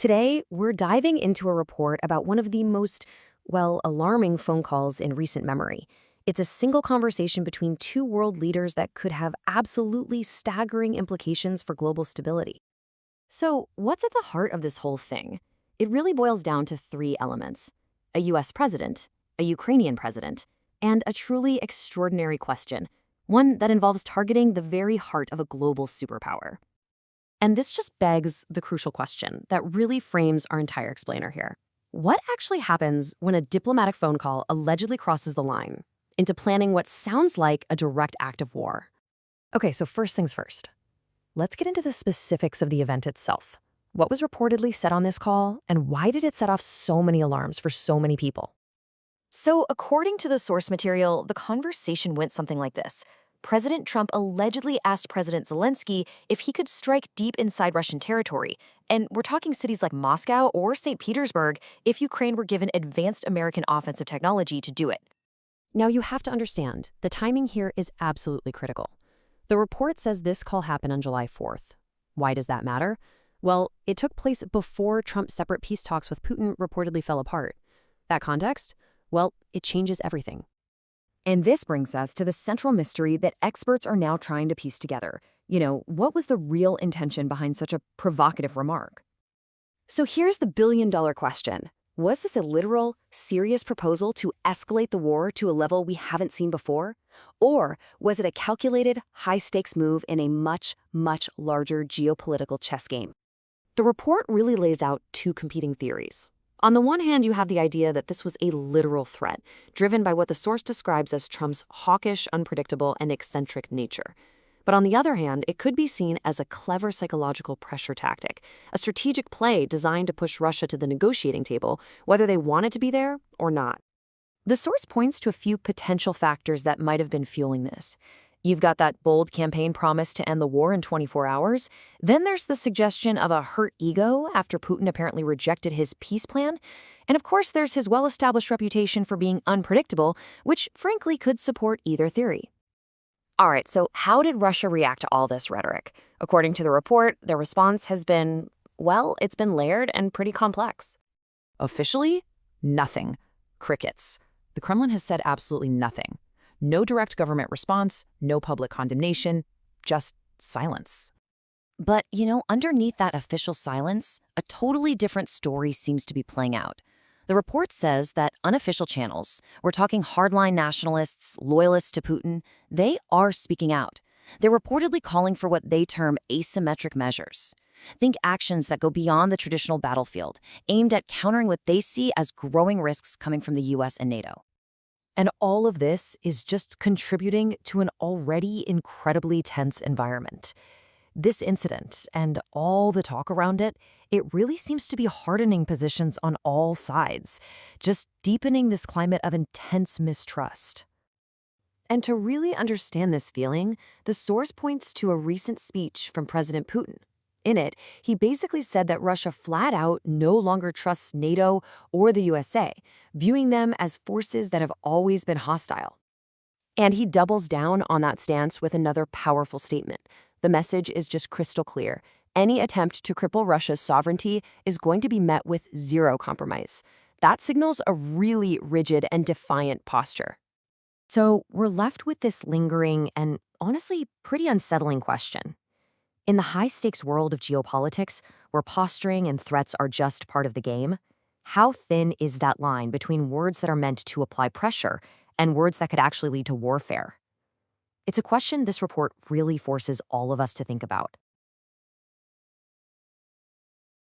Today, we're diving into a report about one of the most, well, alarming phone calls in recent memory. It's a single conversation between two world leaders that could have absolutely staggering implications for global stability. So, what's at the heart of this whole thing? It really boils down to three elements: a US president, a Ukrainian president, and a truly extraordinary question, one that involves targeting the very heart of a global superpower. And this just begs the crucial question that really frames our entire explainer here. What actually happens when a diplomatic phone call allegedly crosses the line into planning what sounds like a direct act of war? Okay, so first things first. Let's get into the specifics of the event itself. What was reportedly said on this call, and why did it set off so many alarms for so many people? So, according to the source material, the conversation went something like this. President Trump allegedly asked President Zelensky if he could strike deep inside Russian territory. And we're talking cities like Moscow or St. Petersburg if Ukraine were given advanced American offensive technology to do it. Now, you have to understand, the timing here is absolutely critical. The report says this call happened on July 4th. Why does that matter? Well, it took place before Trump's separate peace talks with Putin reportedly fell apart. That context? Well, it changes everything. And this brings us to the central mystery that experts are now trying to piece together. What was the real intention behind such a provocative remark? So here's the billion-dollar question. Was this a literal, serious proposal to escalate the war to a level we haven't seen before? Or was it a calculated, high-stakes move in a much, much larger geopolitical chess game? The report really lays out two competing theories. On the one hand, you have the idea that this was a literal threat, driven by what the source describes as Trump's hawkish, unpredictable, and eccentric nature. But on the other hand, it could be seen as a clever psychological pressure tactic, a strategic play designed to push Russia to the negotiating table, whether they wanted to be there or not. The source points to a few potential factors that might have been fueling this. You've got that bold campaign promise to end the war in 24 hours. Then there's the suggestion of a hurt ego after Putin apparently rejected his peace plan. And of course, there's his well-established reputation for being unpredictable, which frankly could support either theory. All right, so how did Russia react to all this rhetoric? According to the report, their response has been, well, it's been layered and pretty complex. Officially, nothing. Crickets. The Kremlin has said absolutely nothing. No direct government response, no public condemnation, just silence. But, underneath that official silence, a totally different story seems to be playing out. The report says that unofficial channels, we're talking hardline nationalists, loyalists to Putin, they are speaking out. They're reportedly calling for what they term asymmetric measures. Think actions that go beyond the traditional battlefield, aimed at countering what they see as growing risks coming from the US and NATO. And all of this is just contributing to an already incredibly tense environment. This incident and all the talk around it, it really seems to be hardening positions on all sides, just deepening this climate of intense mistrust. And to really understand this feeling, the source points to a recent speech from President Putin. In it, he basically said that Russia flat out no longer trusts NATO or the USA, viewing them as forces that have always been hostile. And he doubles down on that stance with another powerful statement. The message is just crystal clear. Any attempt to cripple Russia's sovereignty is going to be met with zero compromise. That signals a really rigid and defiant posture. So we're left with this lingering and honestly pretty unsettling question. In the high-stakes world of geopolitics, where posturing and threats are just part of the game, how thin is that line between words that are meant to apply pressure and words that could actually lead to warfare? It's a question this report really forces all of us to think about.